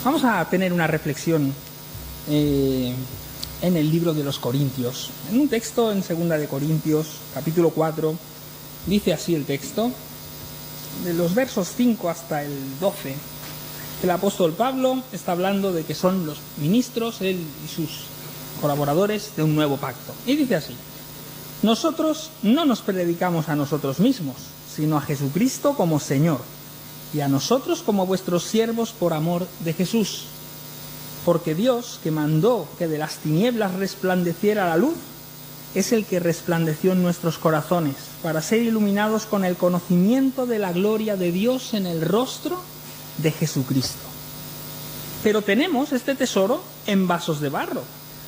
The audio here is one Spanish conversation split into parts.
Vamos a tener una reflexión en el libro de los Corintios. En un texto en 2 de Corintios, capítulo 4, dice así el texto, de los versos 5 hasta el 12. El apóstol Pablo está hablando de que son los ministros, él y sus colaboradores, de un nuevo pacto. Y dice así: nosotros no nos predicamos a nosotros mismos, sino a Jesucristo como Señor, y a nosotros como vuestros siervos por amor de Jesús. Porque Dios, que mandó que de las tinieblas resplandeciera la luz, es el que resplandeció en nuestros corazones, para ser iluminados con el conocimiento de la gloria de Dios en el rostro de Jesucristo. Pero tenemos este tesoro en vasos de barro,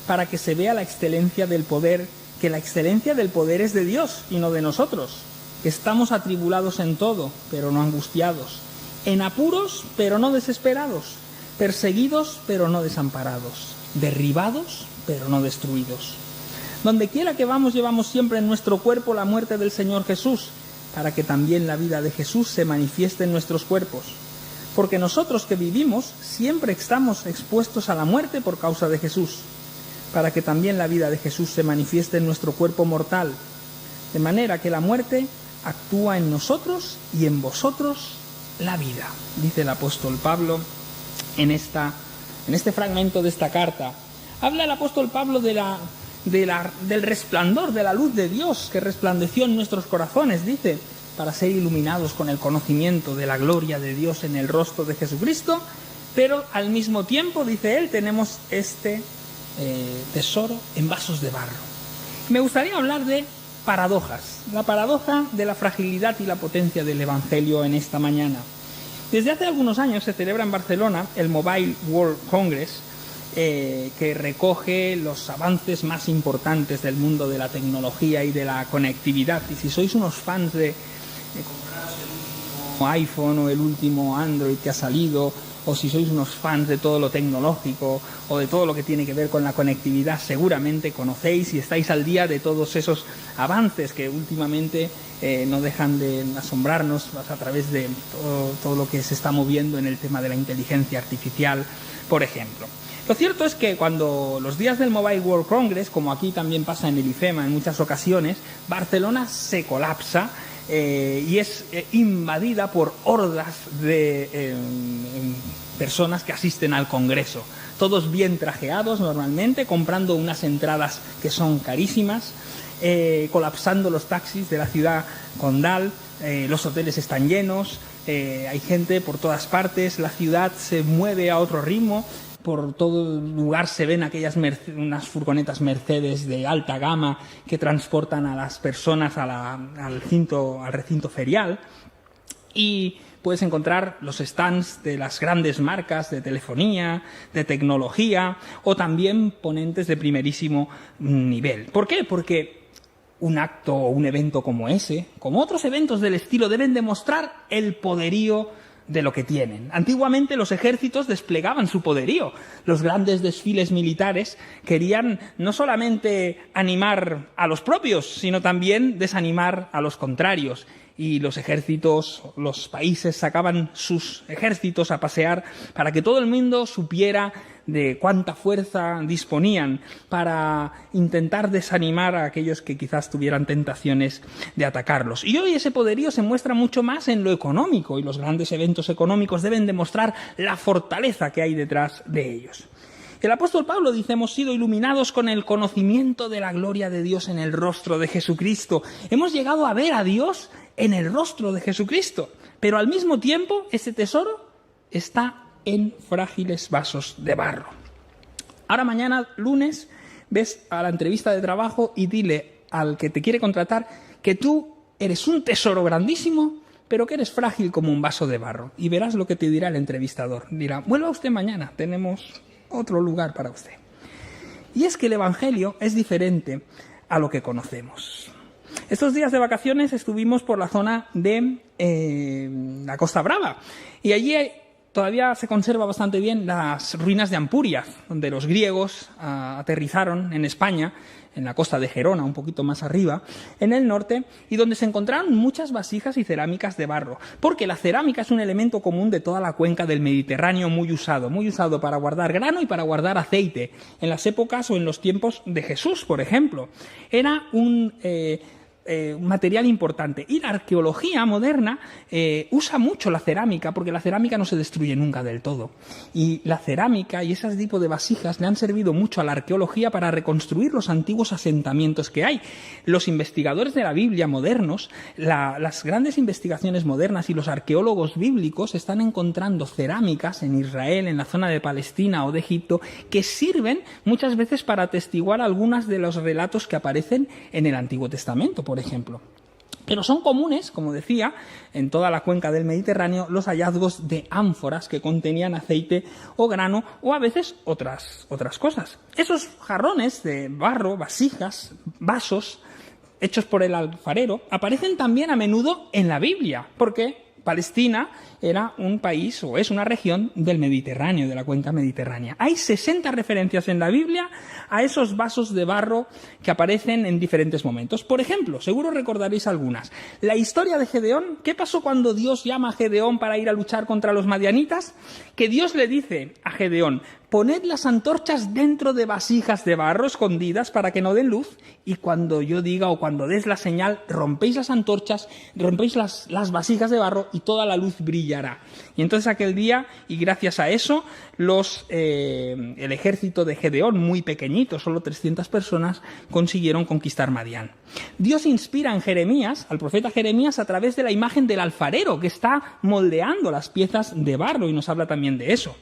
para que se vea la excelencia del poder, que la excelencia del poder es de Dios y no de nosotros, que estamos atribulados en todo, pero no angustiados, en apuros, pero no desesperados, perseguidos, pero no desamparados, derribados, pero no destruidos. Donde quiera que vamos, llevamos siempre en nuestro cuerpo la muerte del Señor Jesús, para que también la vida de Jesús se manifieste en nuestros cuerpos. Porque nosotros que vivimos siempre estamos expuestos a la muerte por causa de Jesús, para que también la vida de Jesús se manifieste en nuestro cuerpo mortal, de manera que la muerte actúa en nosotros y en vosotros la vida, dice el apóstol Pablo en este fragmento de esta carta. Habla el apóstol Pablo del resplandor de la luz de Dios que resplandeció en nuestros corazones, dice, para ser iluminados con el conocimiento de la gloria de Dios en el rostro de Jesucristo, pero al mismo tiempo, dice él, tenemos este tesoro en vasos de barro. Me gustaría hablar de paradojas, la paradoja de la fragilidad y la potencia del Evangelio en esta mañana. Desde hace algunos años se celebra en Barcelona el Mobile World Congress, que recoge los avances más importantes del mundo de la tecnología y de la conectividad. Y si sois unos fans de compraros el último iPhone o el último Android que ha salido, o si sois unos fans de todo lo tecnológico o de todo lo que tiene que ver con la conectividad, seguramente conocéis y estáis al día de todos esos avances que últimamente no dejan de asombrarnos a través de todo lo que se está moviendo en el tema de la inteligencia artificial, por ejemplo. Lo cierto es que cuando los días del Mobile World Congress, como aquí también pasa en el IFEMA en muchas ocasiones, Barcelona se colapsa y es invadida por hordas de personas que asisten al Congreso. Todos bien trajeados normalmente, comprando unas entradas que son carísimas, colapsando los taxis de la ciudad condal, los hoteles están llenos, hay gente por todas partes, la ciudad se mueve a otro ritmo. Por todo lugar se ven unas furgonetas Mercedes de alta gama que transportan a las personas al recinto ferial, y puedes encontrar los stands de las grandes marcas de telefonía, de tecnología, o también ponentes de primerísimo nivel. ¿Por qué? Porque un acto o un evento como ese, como otros eventos del estilo, deben demostrar el poderío de lo que tienen. Antiguamente los ejércitos desplegaban su poderío. Los grandes desfiles militares querían no solamente animar a los propios, sino también desanimar a los contrarios. Y los ejércitos, los países sacaban sus ejércitos a pasear para que todo el mundo supiera de cuánta fuerza disponían para intentar desanimar a aquellos que quizás tuvieran tentaciones de atacarlos. Y hoy ese poderío se muestra mucho más en lo económico, y los grandes eventos económicos deben demostrar la fortaleza que hay detrás de ellos. El apóstol Pablo dice: hemos sido iluminados con el conocimiento de la gloria de Dios en el rostro de Jesucristo. Hemos llegado a ver a Dios en el rostro de Jesucristo, pero al mismo tiempo ese tesoro está en frágiles vasos de barro. Ahora mañana, lunes, ves a la entrevista de trabajo y dile al que te quiere contratar que tú eres un tesoro grandísimo, pero que eres frágil como un vaso de barro. Y verás lo que te dirá el entrevistador. Dirá: vuelva usted mañana, tenemos otro lugar para usted. Y es que el Evangelio es diferente a lo que conocemos. Estos días de vacaciones estuvimos por la zona de la Costa Brava, y allí todavía se conserva bastante bien las ruinas de Ampurias, donde los griegos aterrizaron en España, en la costa de Gerona, un poquito más arriba, en el norte, y donde se encontraron muchas vasijas y cerámicas de barro, porque la cerámica es un elemento común de toda la cuenca del Mediterráneo muy usado para guardar grano y para guardar aceite, en las épocas o en los tiempos de Jesús, por ejemplo. Era un material importante. Y la arqueología moderna usa mucho la cerámica, porque la cerámica no se destruye nunca del todo. Y la cerámica y ese tipo de vasijas le han servido mucho a la arqueología para reconstruir los antiguos asentamientos que hay. Los investigadores de la Biblia modernos, las grandes investigaciones modernas y los arqueólogos bíblicos están encontrando cerámicas en Israel, en la zona de Palestina o de Egipto, que sirven muchas veces para atestiguar algunos de los relatos que aparecen en el Antiguo Testamento, por ejemplo. Pero son comunes, como decía, en toda la cuenca del Mediterráneo los hallazgos de ánforas que contenían aceite o grano o a veces otras cosas. Esos jarrones de barro, vasijas, vasos hechos por el alfarero aparecen también a menudo en la Biblia, porque Palestina era un país o es una región del Mediterráneo, de la cuenca mediterránea. Hay 60 referencias en la Biblia a esos vasos de barro que aparecen en diferentes momentos. Por ejemplo, seguro recordaréis algunas. La historia de Gedeón. ¿Qué pasó cuando Dios llama a Gedeón para ir a luchar contra los madianitas? Que Dios le dice a Gedeón: poned las antorchas dentro de vasijas de barro escondidas para que no den luz, y cuando yo diga o cuando des la señal, rompéis las antorchas, rompéis las vasijas de barro y toda la luz brillará. Y entonces aquel día, y gracias a eso, el ejército de Gedeón, muy pequeñito, solo 300 personas, consiguieron conquistar Madián. Dios inspira en Jeremías, al profeta Jeremías, a través de la imagen del alfarero que está moldeando las piezas de barro, y nos habla también de eso.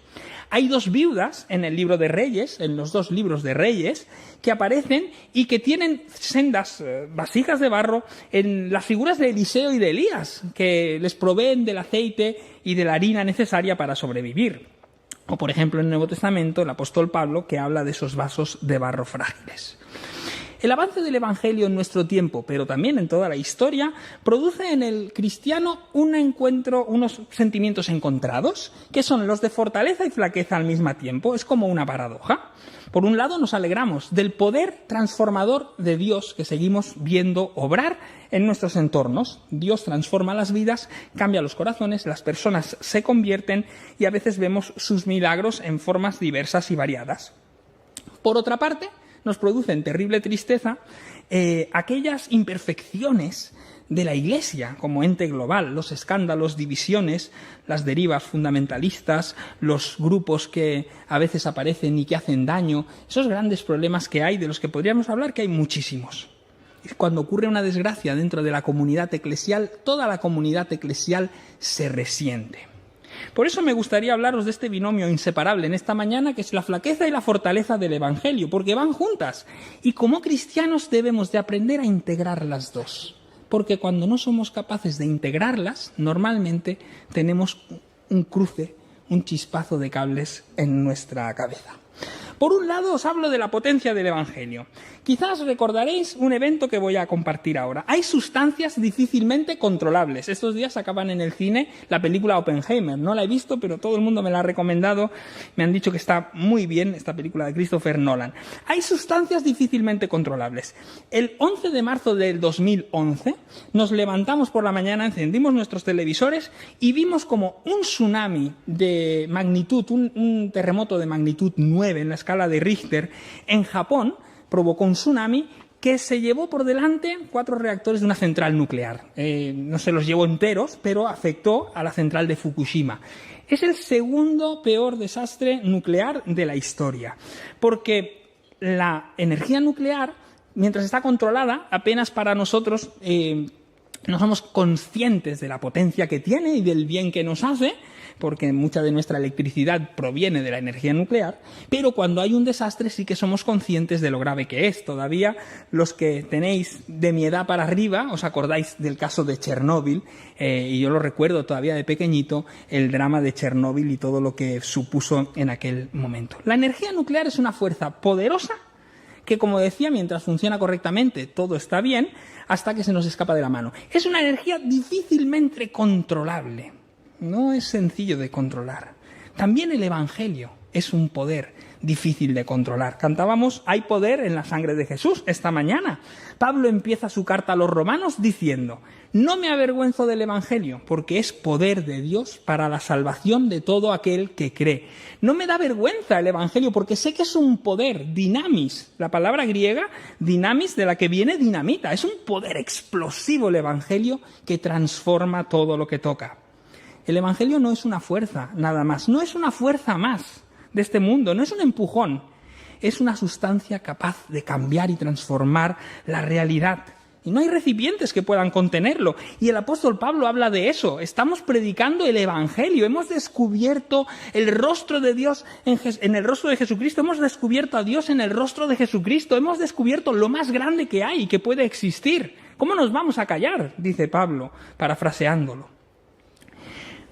Hay dos viudas en el libro de Reyes, en los dos libros de Reyes, que aparecen y que tienen sendas vasijas de barro en las figuras de Eliseo y de Elías, que les proveen del aceite y de la harina necesaria para sobrevivir. O, por ejemplo, en el Nuevo Testamento, el apóstol Pablo, que habla de esos vasos de barro frágiles. El avance del Evangelio en nuestro tiempo, pero también en toda la historia, produce en el cristiano unos sentimientos encontrados, que son los de fortaleza y flaqueza al mismo tiempo. Es como una paradoja. Por un lado, nos alegramos del poder transformador de Dios que seguimos viendo obrar en nuestros entornos. Dios transforma las vidas, cambia los corazones, las personas se convierten y a veces vemos sus milagros en formas diversas y variadas. Por otra parte, nos producen terrible tristeza aquellas imperfecciones de la Iglesia como ente global, los escándalos, divisiones, las derivas fundamentalistas, los grupos que a veces aparecen y que hacen daño, esos grandes problemas que hay, de los que podríamos hablar, que hay muchísimos. Cuando ocurre una desgracia dentro de la comunidad eclesial, toda la comunidad eclesial se resiente. Por eso me gustaría hablaros de este binomio inseparable en esta mañana, que es la flaqueza y la fortaleza del Evangelio, porque van juntas. Y como cristianos debemos de aprender a integrar las dos, porque cuando no somos capaces de integrarlas, normalmente tenemos un cruce, un chispazo de cables en nuestra cabeza. Por un lado, os hablo de la potencia del Evangelio. Quizás recordaréis un evento que voy a compartir ahora. Hay sustancias difícilmente controlables. Estos días acaban en el cine la película Oppenheimer. No la he visto, pero todo el mundo me la ha recomendado. Me han dicho que está muy bien esta película de Christopher Nolan. Hay sustancias difícilmente controlables. El 11 de marzo del 2011 nos levantamos por la mañana, encendimos nuestros televisores y vimos como un tsunami de magnitud, un terremoto de magnitud 9 en la escala de Richter en Japón, provocó un tsunami que se llevó por delante 4 reactores de una central nuclear. No se los llevó enteros, pero afectó a la central de Fukushima. Es el segundo peor desastre nuclear de la historia, porque la energía nuclear, mientras está controlada, apenas para nosotros no somos conscientes de la potencia que tiene y del bien que nos hace, porque mucha de nuestra electricidad proviene de la energía nuclear, pero cuando hay un desastre sí que somos conscientes de lo grave que es. Todavía los que tenéis de mi edad para arriba, os acordáis del caso de Chernóbil, y yo lo recuerdo todavía de pequeñito, el drama de Chernóbil y todo lo que supuso en aquel momento. La energía nuclear es una fuerza poderosa que, como decía, mientras funciona correctamente todo está bien, hasta que se nos escapa de la mano. Es una energía difícilmente controlable. No es sencillo de controlar. También el Evangelio es un poder difícil de controlar. Cantábamos, hay poder en la sangre de Jesús esta mañana. Pablo empieza su carta a los romanos diciendo, no me avergüenzo del Evangelio, porque es poder de Dios para la salvación de todo aquel que cree. No me da vergüenza el Evangelio, porque sé que es un poder, dinamis, la palabra griega, dinamis, de la que viene dinamita. Es un poder explosivo el Evangelio que transforma todo lo que toca. El Evangelio no es una fuerza, nada más, no es una fuerza más de este mundo, no es un empujón, es una sustancia capaz de cambiar y transformar la realidad. Y no hay recipientes que puedan contenerlo. Y el apóstol Pablo habla de eso. Estamos predicando el Evangelio. Hemos descubierto el rostro de Dios en el rostro de Jesucristo. Hemos descubierto a Dios en el rostro de Jesucristo. Hemos descubierto lo más grande que hay y que puede existir. ¿Cómo nos vamos a callar?, dice Pablo, parafraseándolo.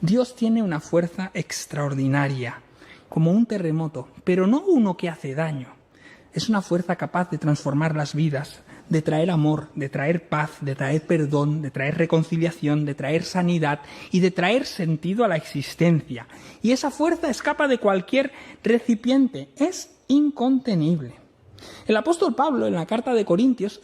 Dios tiene una fuerza extraordinaria, como un terremoto, pero no uno que hace daño. Es una fuerza capaz de transformar las vidas, de traer amor, de traer paz, de traer perdón, de traer reconciliación, de traer sanidad y de traer sentido a la existencia. Y esa fuerza escapa de cualquier recipiente, es incontenible. El apóstol Pablo, en la carta de Corintios,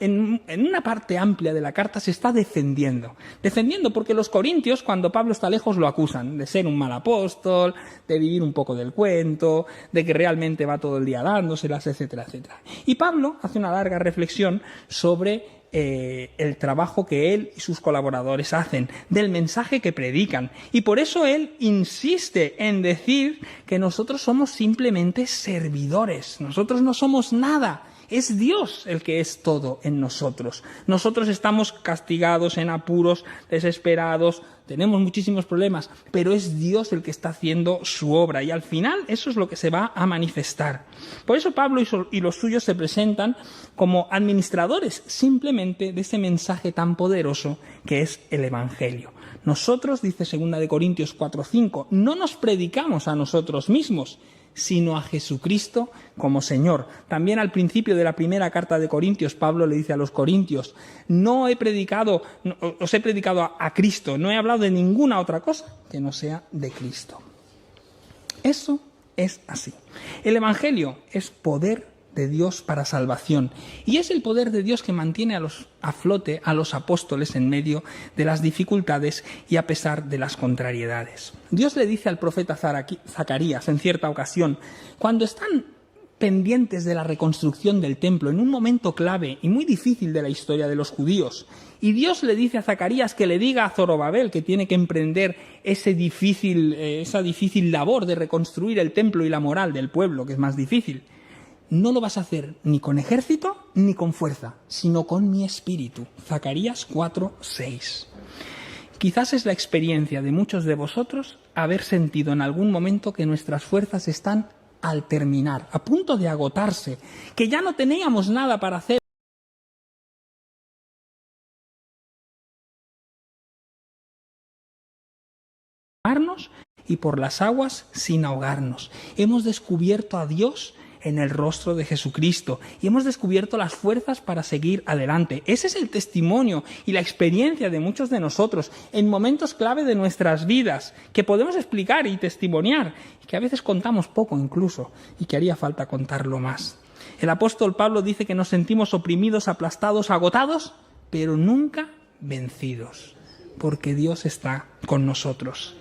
en una parte amplia de la carta, se está defendiendo. Defendiendo porque los corintios, cuando Pablo está lejos, lo acusan de ser un mal apóstol, de vivir un poco del cuento, de que realmente va todo el día dándoselas, etcétera, etcétera. Y Pablo hace una larga reflexión sobre el trabajo que él y sus colaboradores hacen, del mensaje que predican. Y por eso él insiste en decir que nosotros somos simplemente servidores, nosotros no somos nada. Es Dios el que es todo en nosotros. Nosotros estamos castigados, en apuros, desesperados, tenemos muchísimos problemas, pero es Dios el que está haciendo su obra y al final eso es lo que se va a manifestar. Por eso Pablo y los suyos se presentan como administradores simplemente de ese mensaje tan poderoso que es el Evangelio. Nosotros, dice 2 Corintios 4:5, no nos predicamos a nosotros mismos, sino a Jesucristo como Señor. También al principio de la primera carta de Corintios, Pablo le dice a los corintios, os he predicado a Cristo, no he hablado de ninguna otra cosa que no sea de Cristo. Eso es así. El Evangelio es poder de Dios para salvación y es el poder de Dios que mantiene a flote a los apóstoles en medio de las dificultades y a pesar de las contrariedades. Dios le dice al profeta Zacarías en cierta ocasión, cuando están pendientes de la reconstrucción del templo en un momento clave y muy difícil de la historia de los judíos, y Dios le dice a Zacarías que le diga a Zorobabel que tiene que emprender esa difícil labor de reconstruir el templo y la moral del pueblo, que es más difícil. No lo vas a hacer ni con ejército ni con fuerza, sino con mi espíritu. Zacarías 4:6. Quizás es la experiencia de muchos de vosotros haber sentido en algún momento que nuestras fuerzas están al terminar, a punto de agotarse, que ya no teníamos nada para hacer. Y por las aguas sin ahogarnos. Hemos descubierto a Dios en el rostro de Jesucristo y hemos descubierto las fuerzas para seguir adelante. Ese es el testimonio y la experiencia de muchos de nosotros en momentos clave de nuestras vidas que podemos explicar y testimoniar y que a veces contamos poco incluso y que haría falta contarlo más. El apóstol Pablo dice que nos sentimos oprimidos, aplastados, agotados, pero nunca vencidos, porque Dios está con nosotros.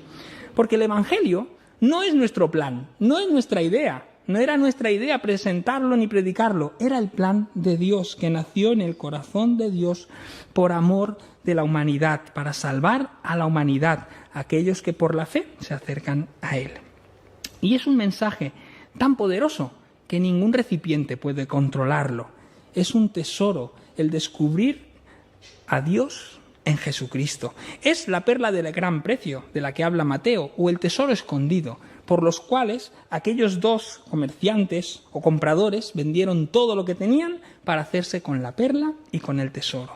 Porque el Evangelio no es nuestro plan, no es nuestra idea. No era nuestra idea presentarlo ni predicarlo, era el plan de Dios que nació en el corazón de Dios por amor de la humanidad, para salvar a la humanidad, aquellos que por la fe se acercan a Él. Y es un mensaje tan poderoso que ningún recipiente puede controlarlo. Es un tesoro el descubrir a Dios en Jesucristo. Es la perla de gran precio de la que habla Mateo, o el tesoro escondido, por los cuales aquellos dos comerciantes o compradores vendieron todo lo que tenían para hacerse con la perla y con el tesoro.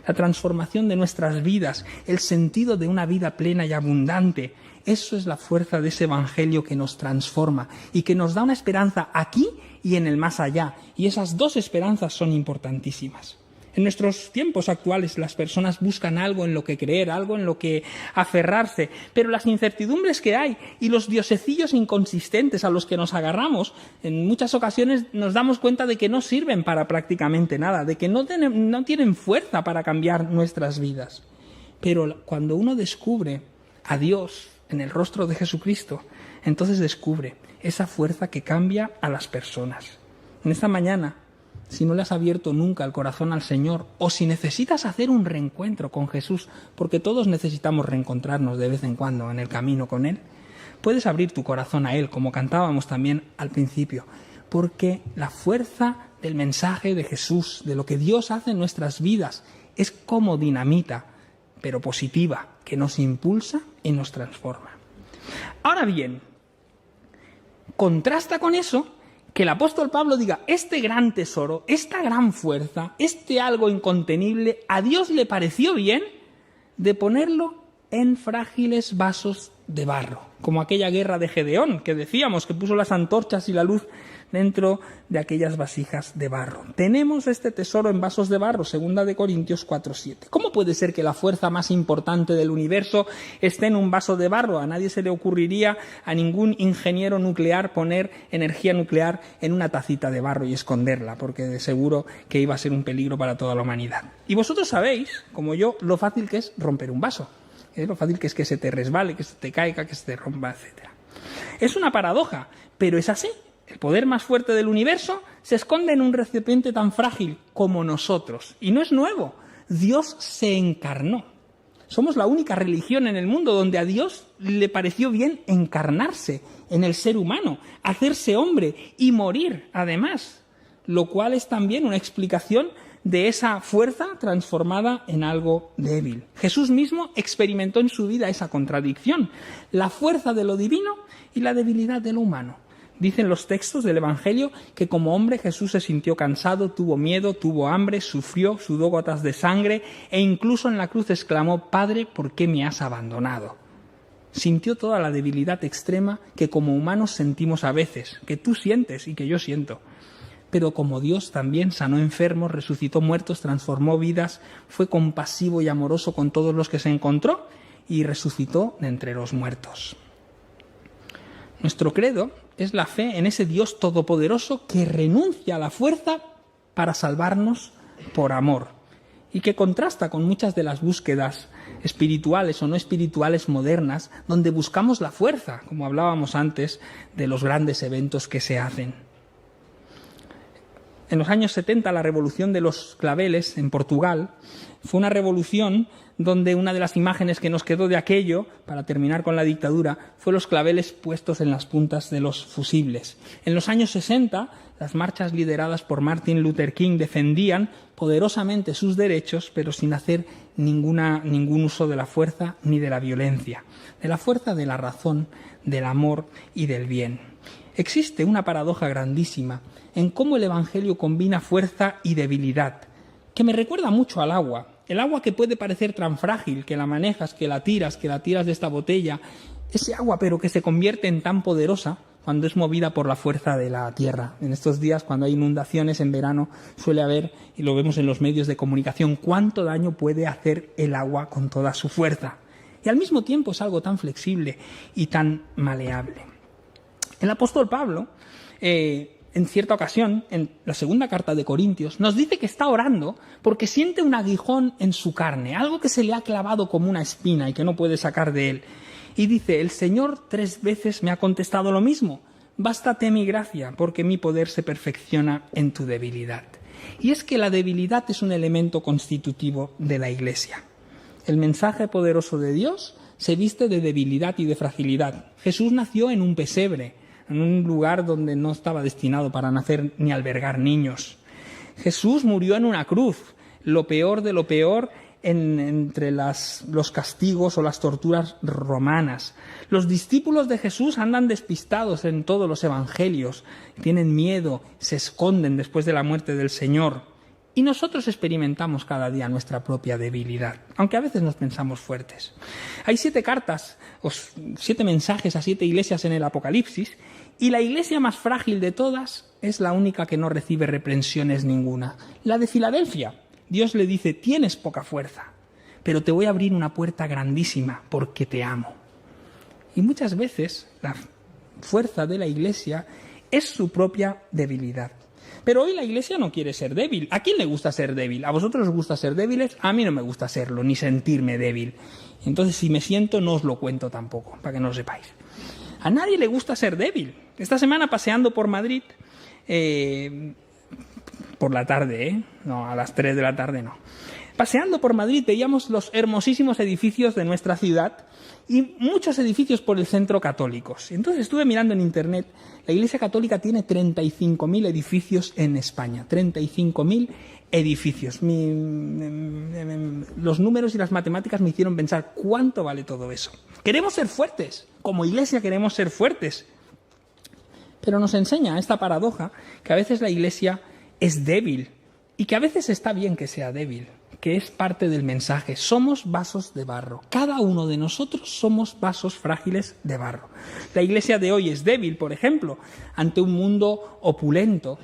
La transformación de nuestras vidas, el sentido de una vida plena y abundante, eso es la fuerza de ese Evangelio que nos transforma y que nos da una esperanza aquí y en el más allá. Y esas dos esperanzas son importantísimas. En nuestros tiempos actuales las personas buscan algo en lo que creer, algo en lo que aferrarse, pero las incertidumbres que hay y los diosecillos inconsistentes a los que nos agarramos, en muchas ocasiones nos damos cuenta de que no sirven para prácticamente nada, de que no tienen fuerza para cambiar nuestras vidas. Pero cuando uno descubre a Dios en el rostro de Jesucristo, entonces descubre esa fuerza que cambia a las personas. En esta mañana, si no le has abierto nunca el corazón al Señor, o si necesitas hacer un reencuentro con Jesús, porque todos necesitamos reencontrarnos de vez en cuando en el camino con Él, puedes abrir tu corazón a Él, como cantábamos también al principio, porque la fuerza del mensaje de Jesús, de lo que Dios hace en nuestras vidas, es como dinamita, pero positiva, que nos impulsa y nos transforma. Ahora bien, contrasta con eso que el apóstol Pablo diga, este gran tesoro, esta gran fuerza, este algo incontenible, a Dios le pareció bien de ponerlo en frágiles vasos de barro, como aquella guerra de Gedeón, que decíamos que puso las antorchas y la luz dentro de aquellas vasijas de barro. Tenemos este tesoro en vasos de barro, 2 Corintios 4:7. ¿Cómo puede ser que la fuerza más importante del universo esté en un vaso de barro? A nadie se le ocurriría, a ningún ingeniero nuclear, poner energía nuclear en una tacita de barro y esconderla, porque de seguro que iba a ser un peligro para toda la humanidad. Y vosotros sabéis, como yo, lo fácil que es romper un vaso. Lo fácil que es que se te resbale, que se te caiga, que se te rompa, etc. Es una paradoja, pero es así. El poder más fuerte del universo se esconde en un recipiente tan frágil como nosotros. Y no es nuevo. Dios se encarnó. Somos la única religión en el mundo donde a Dios le pareció bien encarnarse en el ser humano, hacerse hombre y morir, además. Lo cual es también una explicación de esa fuerza transformada en algo débil. Jesús mismo experimentó en su vida esa contradicción, la fuerza de lo divino y la debilidad de lo humano. Dicen los textos del Evangelio que como hombre Jesús se sintió cansado, tuvo miedo, tuvo hambre, sufrió, sudó gotas de sangre e incluso en la cruz exclamó, Padre, ¿por qué me has abandonado? Sintió toda la debilidad extrema que como humanos sentimos a veces, que tú sientes y que yo siento. Pero como Dios también sanó enfermos, resucitó muertos, transformó vidas, fue compasivo y amoroso con todos los que se encontró y resucitó de entre los muertos. Nuestro credo es la fe en ese Dios todopoderoso que renuncia a la fuerza para salvarnos por amor y que contrasta con muchas de las búsquedas espirituales o no espirituales modernas donde buscamos la fuerza, como hablábamos antes de los grandes eventos que se hacen. En los años 70, la revolución de los claveles en Portugal fue una revolución donde una de las imágenes que nos quedó de aquello, para terminar con la dictadura, fue los claveles puestos en las puntas de los fusibles. En los años 60, las marchas lideradas por Martin Luther King defendían poderosamente sus derechos, pero sin hacer ningún uso de la fuerza ni de la violencia, de la fuerza de la razón, del amor y del bien. Existe una paradoja grandísima en cómo el Evangelio combina fuerza y debilidad, que me recuerda mucho al agua. El agua que puede parecer tan frágil, que la manejas, que la tiras de esta botella, ese agua pero que se convierte en tan poderosa cuando es movida por la fuerza de la tierra. En estos días, cuando hay inundaciones en verano, suele haber, y lo vemos en los medios de comunicación, cuánto daño puede hacer el agua con toda su fuerza. Y al mismo tiempo es algo tan flexible y tan maleable. El apóstol Pablo, en cierta ocasión, en la 2 carta de Corintios, nos dice que está orando porque siente un aguijón en su carne, algo que se le ha clavado como una espina y que no puede sacar de él. Y dice, el Señor 3 veces me ha contestado lo mismo, bástate mi gracia, porque mi poder se perfecciona en tu debilidad. Y es que la debilidad es un elemento constitutivo de la Iglesia. El mensaje poderoso de Dios se viste de debilidad y de fragilidad. Jesús nació en un pesebre, en un lugar donde no estaba destinado para nacer ni albergar niños. Jesús murió en una cruz, lo peor de lo peor entre los castigos o las torturas romanas. Los discípulos de Jesús andan despistados en todos los evangelios, tienen miedo, se esconden después de la muerte del Señor. Y nosotros experimentamos cada día nuestra propia debilidad, aunque a veces nos pensamos fuertes. Hay 7 cartas, o 7 mensajes a 7 iglesias en el Apocalipsis, y la iglesia más frágil de todas es la única que no recibe reprensiones ninguna, la de Filadelfia, Dios le dice, tienes poca fuerza, pero te voy a abrir una puerta grandísima porque te amo. Y muchas veces la fuerza de la Iglesia es su propia debilidad. Pero hoy la Iglesia no quiere ser débil. ¿A quién le gusta ser débil? ¿A vosotros os gusta ser débiles? A mí no me gusta serlo, ni sentirme débil. Entonces, si me siento, no os lo cuento tampoco, para que no lo sepáis. A nadie le gusta ser débil. Esta semana, paseando por Madrid, por la tarde, no, a las 3 de la tarde no. Paseando por Madrid veíamos los hermosísimos edificios de nuestra ciudad y muchos edificios por el centro católicos. Entonces estuve mirando en internet, la Iglesia Católica tiene 35.000 edificios en España, 35.000 edificios. Los números y las matemáticas me hicieron pensar cuánto vale todo eso. Queremos ser fuertes, como Iglesia queremos ser fuertes, pero nos enseña esta paradoja que a veces la Iglesia es débil y que a veces está bien que sea débil, que es parte del mensaje. Somos vasos de barro. Cada uno de nosotros somos vasos frágiles de barro. La Iglesia de hoy es débil, por ejemplo, ante un mundo opulento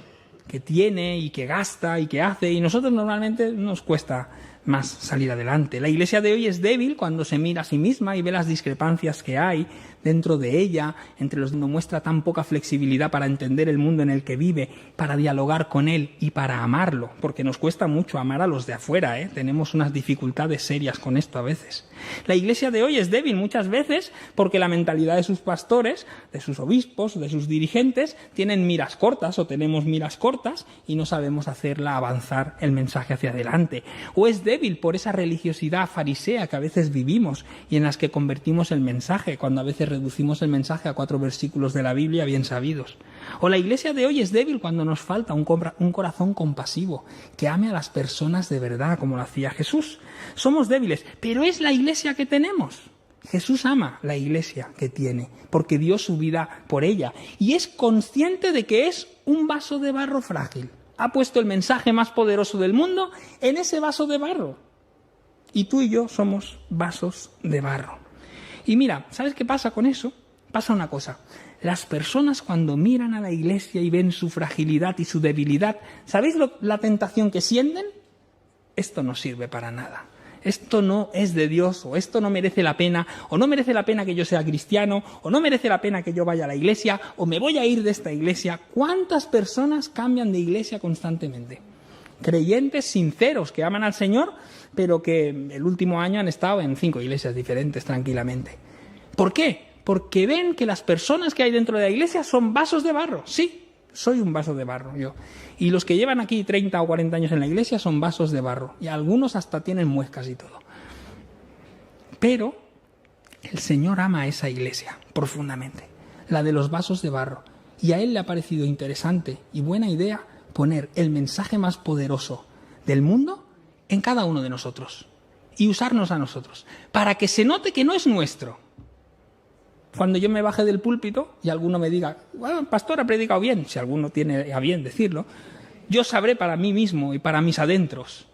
que tiene y que gasta y que hace, y nosotros normalmente nos cuesta más salir adelante. La Iglesia de hoy es débil cuando se mira a sí misma y ve las discrepancias que hay dentro de ella, entre los que no muestra tan poca flexibilidad para entender el mundo en el que vive, para dialogar con él y para amarlo, porque nos cuesta mucho amar a los de afuera, tenemos unas dificultades serias con esto a veces. La Iglesia de hoy es débil muchas veces porque la mentalidad de sus pastores, de sus obispos, de sus dirigentes, tienen miras cortas o tenemos miras cortas y no sabemos hacerla avanzar el mensaje hacia adelante. O es débil por esa religiosidad farisea que a veces vivimos y en las que convertimos el mensaje, cuando a veces reducimos el mensaje a 4 versículos de la Biblia bien sabidos. O la Iglesia de hoy es débil cuando nos falta un corazón compasivo, que ame a las personas de verdad, como lo hacía Jesús. Somos débiles, pero es la Iglesia que tenemos. Jesús ama la Iglesia que tiene, porque dio su vida por ella, y es consciente de que es un vaso de barro frágil. Ha puesto el mensaje más poderoso del mundo en ese vaso de barro. Y tú y yo somos vasos de barro. Y mira, ¿sabes qué pasa con eso? Pasa una cosa. Las personas cuando miran a la Iglesia y ven su fragilidad y su debilidad, ¿sabéis la tentación que sienten? Esto no sirve para nada. Esto no es de Dios, o esto no merece la pena, o no merece la pena que yo sea cristiano, o no merece la pena que yo vaya a la iglesia, o me voy a ir de esta iglesia. ¿Cuántas personas cambian de iglesia constantemente? Creyentes sinceros que aman al Señor, pero que el último año han estado en 5 iglesias diferentes tranquilamente. ¿Por qué? Porque ven que las personas que hay dentro de la iglesia son vasos de barro. Sí, soy un vaso de barro yo. Y los que llevan aquí 30 o 40 años en la iglesia son vasos de barro. Y algunos hasta tienen muescas y todo. Pero el Señor ama a esa iglesia profundamente, la de los vasos de barro. Y a Él le ha parecido interesante y buena idea poner el mensaje más poderoso del mundo en cada uno de nosotros y usarnos a nosotros, para que se note que no es nuestro. Cuando yo me baje del púlpito y alguno me diga, bueno, pastor ha predicado bien, si alguno tiene a bien decirlo, yo sabré para mí mismo y para mis adentros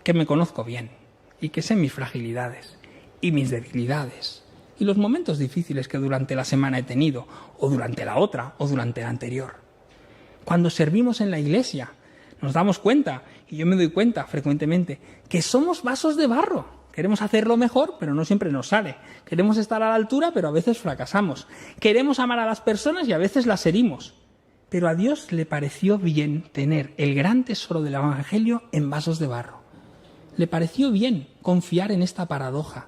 que me conozco bien y que sé mis fragilidades y mis debilidades y los momentos difíciles que durante la semana he tenido, o durante la otra, o durante la anterior. Cuando servimos en la iglesia, nos damos cuenta, y yo me doy cuenta frecuentemente, que somos vasos de barro. Queremos hacerlo mejor, pero no siempre nos sale. Queremos estar a la altura, pero a veces fracasamos. Queremos amar a las personas y a veces las herimos. Pero a Dios le pareció bien tener el gran tesoro del Evangelio en vasos de barro. Le pareció bien confiar en esta paradoja,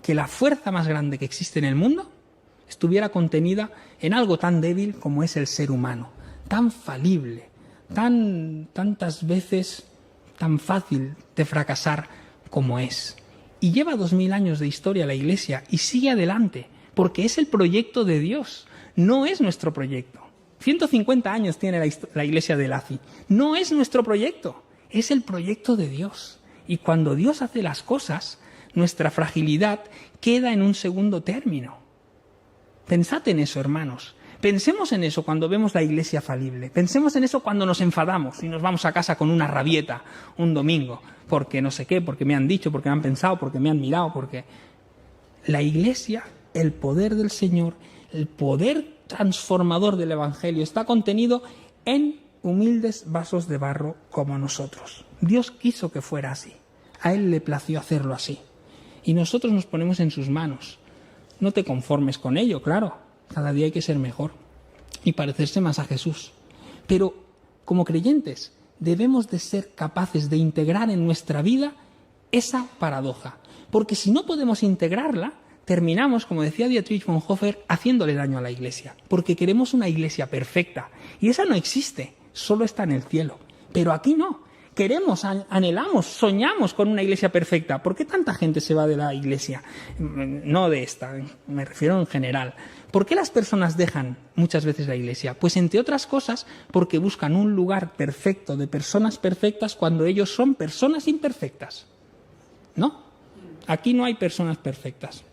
que la fuerza más grande que existe en el mundo estuviera contenida en algo tan débil como es el ser humano, tan falible, tantas veces tan fácil de fracasar como es. Y lleva 2000 años de historia la Iglesia y sigue adelante, porque es el proyecto de Dios, no es nuestro proyecto. 150 años tiene la Iglesia de Laci, no es nuestro proyecto, es el proyecto de Dios. Y cuando Dios hace las cosas, nuestra fragilidad queda en un segundo término. Pensad en eso, hermanos. Pensemos en eso cuando vemos la iglesia falible. Pensemos en eso cuando nos enfadamos y nos vamos a casa con una rabieta un domingo. Porque no sé qué, porque me han dicho, porque me han pensado, porque me han mirado, porque... La iglesia, el poder del Señor, el poder transformador del Evangelio está contenido en humildes vasos de barro como nosotros. Dios quiso que fuera así. A Él le plació hacerlo así. Y nosotros nos ponemos en sus manos. No te conformes con ello, claro. Cada día hay que ser mejor y parecerse más a Jesús. Pero como creyentes debemos de ser capaces de integrar en nuestra vida esa paradoja. Porque si no podemos integrarla, terminamos, como decía Dietrich Bonhoeffer, haciéndole daño a la Iglesia. Porque queremos una Iglesia perfecta. Y esa no existe, solo está en el cielo. Pero aquí no. Queremos, anhelamos, soñamos con una Iglesia perfecta. ¿Por qué tanta gente se va de la Iglesia? No de esta, me refiero en general. ¿Por qué las personas dejan muchas veces la Iglesia? Pues entre otras cosas porque buscan un lugar perfecto de personas perfectas cuando ellos son personas imperfectas. ¿No? Aquí no hay personas perfectas.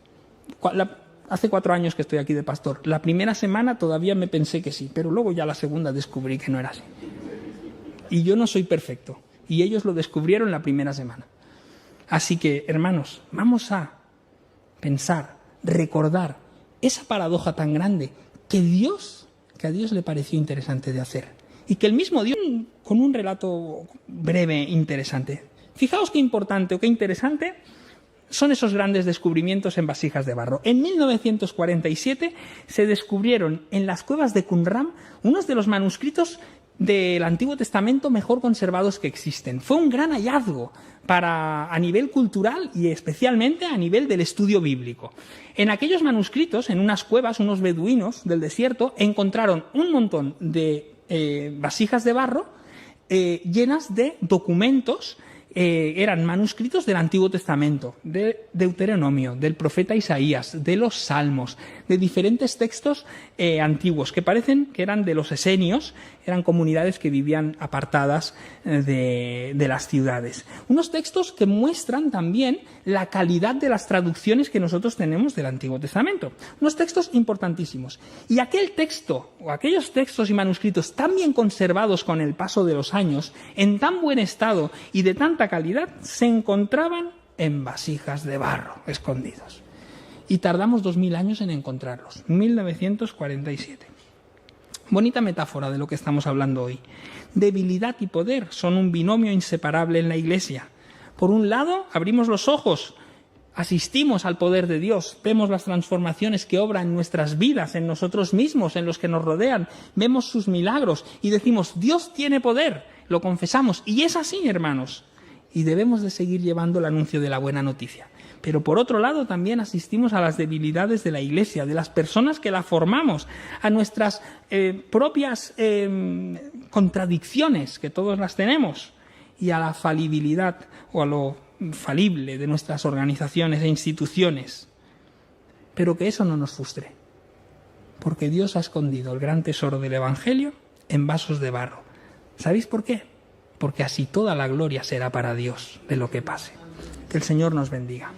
Hace 4 años que estoy aquí de pastor. La primera semana todavía me pensé que sí, pero luego ya la segunda descubrí que no era así. Y yo no soy perfecto. Y ellos lo descubrieron la primera semana. Así que, hermanos, vamos a pensar, recordar esa paradoja tan grande que a Dios le pareció interesante de hacer. Y que el mismo Dios, con un relato breve, interesante. Fijaos qué importante o qué interesante son esos grandes descubrimientos en vasijas de barro. En 1947 se descubrieron en las cuevas de Qumran unos de los manuscritos del Antiguo Testamento mejor conservados que existen. Fue un gran hallazgo a nivel cultural y especialmente a nivel del estudio bíblico. En aquellos manuscritos, en unas cuevas, unos beduinos del desierto encontraron un montón de vasijas de barro llenas de documentos. Eran manuscritos del Antiguo Testamento, de Deuteronomio, del profeta Isaías, de los Salmos, de diferentes textos antiguos que parecen que eran de los esenios, eran comunidades que vivían apartadas de las ciudades. Unos textos que muestran también la calidad de las traducciones que nosotros tenemos del Antiguo Testamento. Unos textos importantísimos. Y aquel texto, o aquellos textos y manuscritos tan bien conservados con el paso de los años, en tan buen estado y de tanta calidad, se encontraban en vasijas de barro, escondidos. Y tardamos 2000 años en encontrarlos, 1947. Bonita metáfora de lo que estamos hablando hoy. Debilidad y poder son un binomio inseparable en la Iglesia. Por un lado, abrimos los ojos, asistimos al poder de Dios, vemos las transformaciones que obra en nuestras vidas, en nosotros mismos, en los que nos rodean, vemos sus milagros y decimos, Dios tiene poder, lo confesamos. Y es así, hermanos. Y debemos de seguir llevando el anuncio de la buena noticia. Pero por otro lado también asistimos a las debilidades de la Iglesia, de las personas que la formamos, a nuestras propias contradicciones, que todos las tenemos, y a la falibilidad o a lo falible de nuestras organizaciones e instituciones. Pero que eso no nos frustre, porque Dios ha escondido el gran tesoro del Evangelio en vasos de barro. ¿Sabéis por qué? Porque así toda la gloria será para Dios de lo que pase. Que el Señor nos bendiga.